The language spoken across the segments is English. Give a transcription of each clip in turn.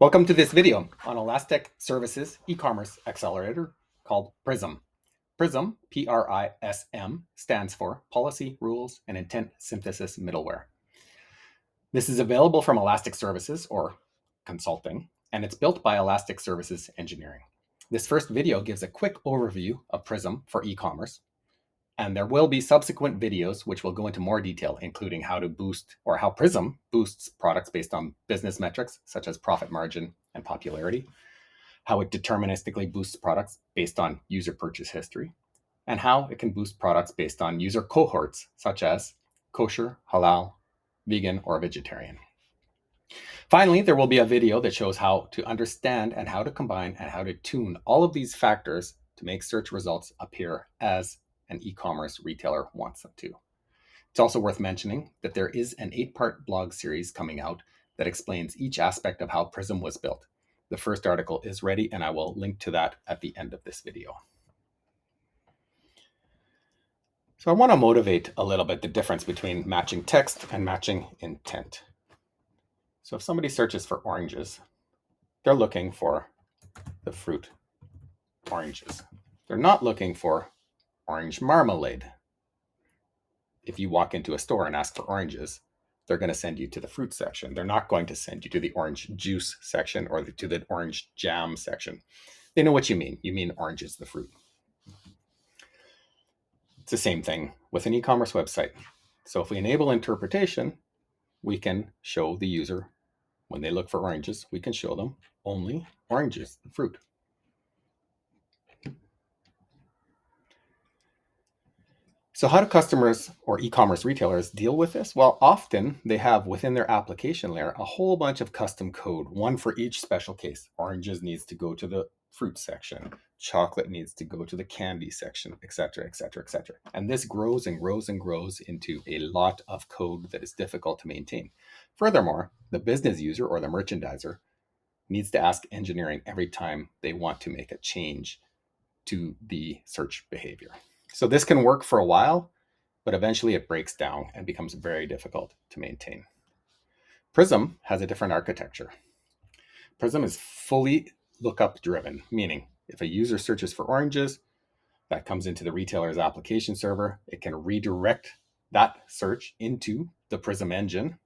Welcome to this video on Elastic Services e-commerce accelerator called PRISM. PRISM, P-R-I-S-M, stands for Policy, Rules, and Intent Synthesis Middleware. This is available from Elastic Services or Consulting, and it's built by Elastic Services Engineering. This first video gives a quick overview of PRISM for e-commerce, and there will be subsequent videos which will go into more detail, including how to boost or how PRISM boosts products based on business metrics such as profit margin and popularity, how it deterministically boosts products based on user purchase history, and how it can boost products based on user cohorts such as kosher, halal, vegan, or vegetarian. Finally, there will be a video that shows how to understand and how to combine and how to tune all of these factors to make search results appear as an e-commerce retailer wants them to. It's also worth mentioning that there is an 8-part blog series coming out that explains each aspect of how PRISM was built. The first article is ready, and I will link to that at the end of this video. So I want to motivate a little bit the difference between matching text and matching intent. So if somebody searches for oranges, they're looking for the fruit oranges. They're not looking for orange marmalade. If you walk into a store and ask for oranges, they're going to send you to the fruit section. They're not going to send you to the orange juice section or to the orange jam section. They know what you mean. You mean orange is the fruit. It's the same thing with an e-commerce website. So if we enable interpretation, we can show the user, when they look for oranges, we can show them only oranges, the fruit. So how do customers or e-commerce retailers deal with this? Well, often they have within their application layer a whole bunch of custom code, one for each special case. Oranges needs to go to the fruit section. Chocolate needs to go to the candy section, etc., etc., etc. And this grows and grows and grows into a lot of code that is difficult to maintain. Furthermore, the business user or the merchandiser needs to ask engineering every time they want to make a change to the search behavior. So this can work for a while, but eventually it breaks down and becomes very difficult to maintain. PRISM has a different architecture. PRISM is fully lookup driven, meaning if a user searches for oranges, that comes into the retailer's application server. It can redirect that search into the PRISM engine.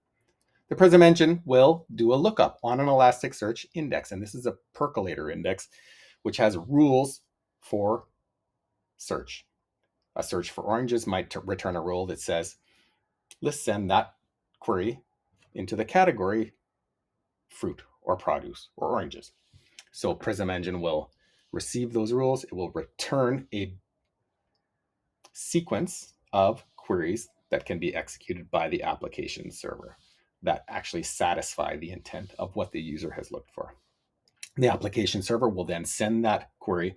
The PRISM engine will do a lookup on an Elasticsearch index, and this is a percolator index, which has rules for search. A search for oranges might return a rule that says, let's send that query into the category fruit or produce or oranges. So PRISM engine will receive those rules. It will return a sequence of queries that can be executed by the application server that actually satisfy the intent of what the user has looked for. The application server will then send that query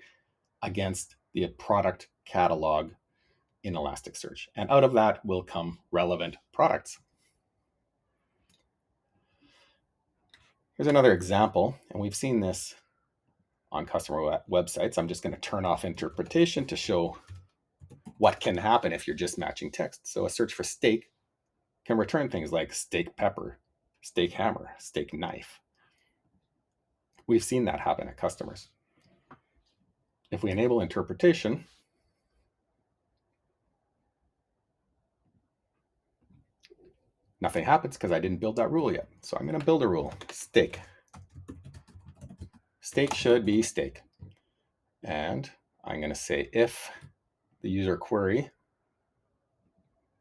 against the product catalog in Elasticsearch. And out of that will come relevant products. Here's another example, and we've seen this on customer websites. I'm just going to turn off interpretation to show what can happen if you're just matching text. So a search for steak can return things like steak pepper, steak hammer, steak knife. We've seen that happen at customers. If we enable interpretation, nothing happens because I didn't build that rule yet. So I'm going to build a rule. Steak. Steak should be steak. And I'm going to say if the user query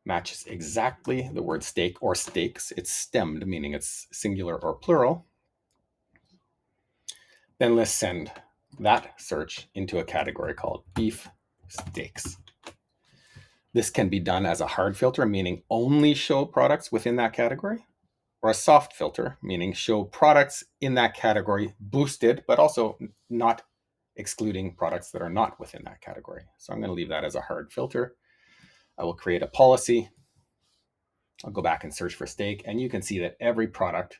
matches exactly the word steak or steaks, it's stemmed, meaning it's singular or plural, then let's send that search into a category called beef steaks. This can be done as a hard filter, meaning only show products within that category, or a soft filter, meaning show products in that category boosted, but also not excluding products that are not within that category. So I'm going to leave that as a hard filter. I will create a policy. I'll go back and search for steak, and you can see that every product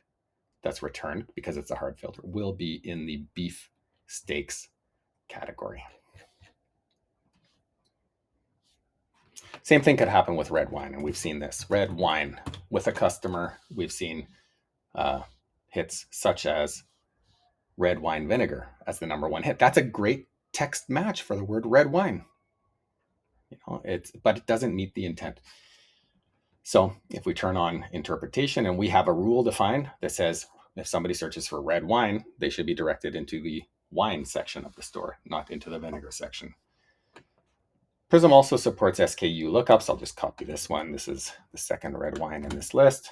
that's returned, because it's a hard filter, will be in the beef steaks category. Same thing could happen with red wine, and we've seen this. Red wine with a customer, we've seen hits such as red wine vinegar as the number one hit. That's a great text match for the word red wine. But it doesn't meet the intent. So if we turn on interpretation and we have a rule defined that says if somebody searches for red wine, they should be directed into the wine section of the store, not into the vinegar section. PRISM also supports SKU lookups. I'll just copy this one. This is the second red wine in this list.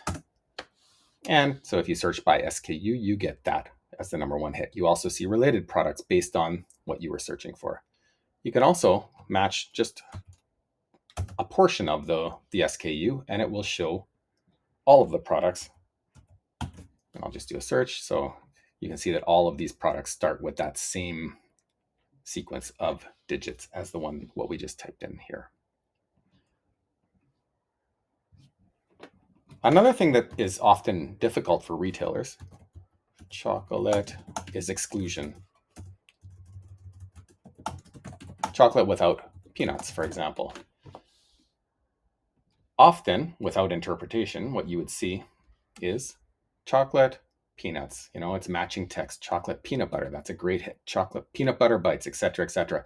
And so if you search by SKU, you get that as the number one hit. You also see related products based on what you were searching for. You can also match just a portion of the SKU and it will show all of the products. And I'll just do a search. So you can see that all of these products start with that same sequence of digits as the one, what we just typed in here. Another thing that is often difficult for retailers, chocolate, is exclusion. Chocolate without peanuts, for example. Often, without interpretation, what you would see is chocolate, peanuts. It's matching text. Chocolate, peanut butter. That's a great hit. Chocolate, peanut butter bites, etc., etc.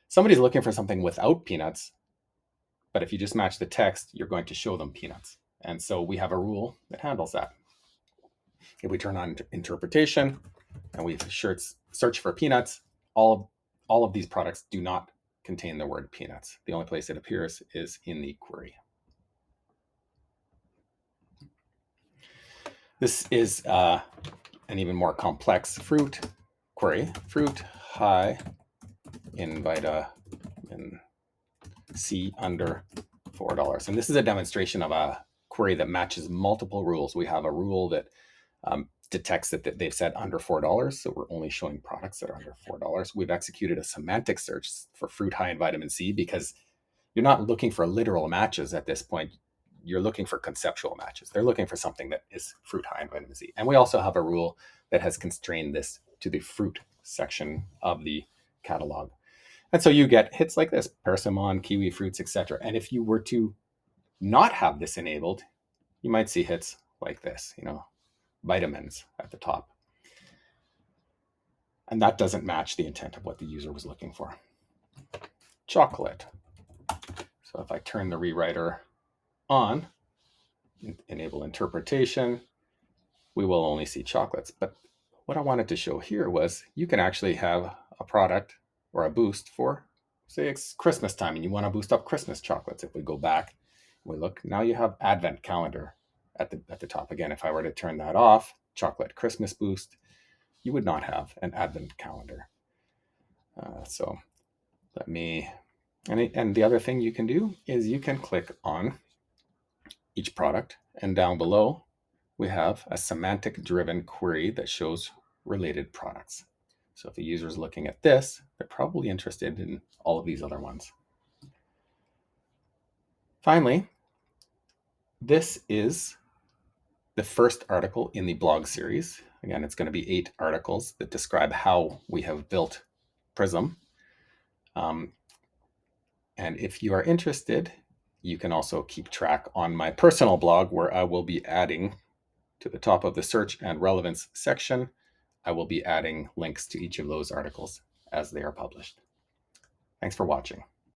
Somebody's looking for something without peanuts, but if you just match the text, you're going to show them peanuts. And so we have a rule that handles that. If we turn on interpretation and we search for peanuts, all of these products do not contain the word peanuts. The only place it appears is in the query. This is an even more complex fruit query. Fruit high in vitamin C under $4. And this is a demonstration of a query that matches multiple rules. We have a rule that detects that they've said under $4, so we're only showing products that are under $4. We've executed a semantic search for fruit high in vitamin C because you're not looking for literal matches at this point. You're looking for conceptual matches. They're looking for something that is fruit high in vitamin C. And we also have a rule that has constrained this to the fruit section of the catalog. And so you get hits like this, persimmon, kiwi fruits, etc. And if you were to not have this enabled, you might see hits like this, vitamins at the top. And that doesn't match the intent of what the user was looking for. Chocolate. So if I turn the rewriter on, enable interpretation, we will only see chocolates. But what I wanted to show here was you can actually have a product or a boost for, say, it's Christmas time and you want to boost up Christmas chocolates. If we go back, we look, now you have Advent calendar at the top. Again, if I were to turn that off, chocolate Christmas boost, you would not have an Advent calendar. So let me, and the other thing you can do is you can click on each product, and down below we have a semantic driven query that shows related products. So if the user is looking at this, they're probably interested in all of these other ones. Finally, this is the first article in the blog series. Again, it's going to be 8 articles that describe how we have built PRISM. And if you are interested, you can also keep track on my personal blog, where I will be adding to the top of the search and relevance section, I will be adding links to each of those articles as they are published. Thanks for watching.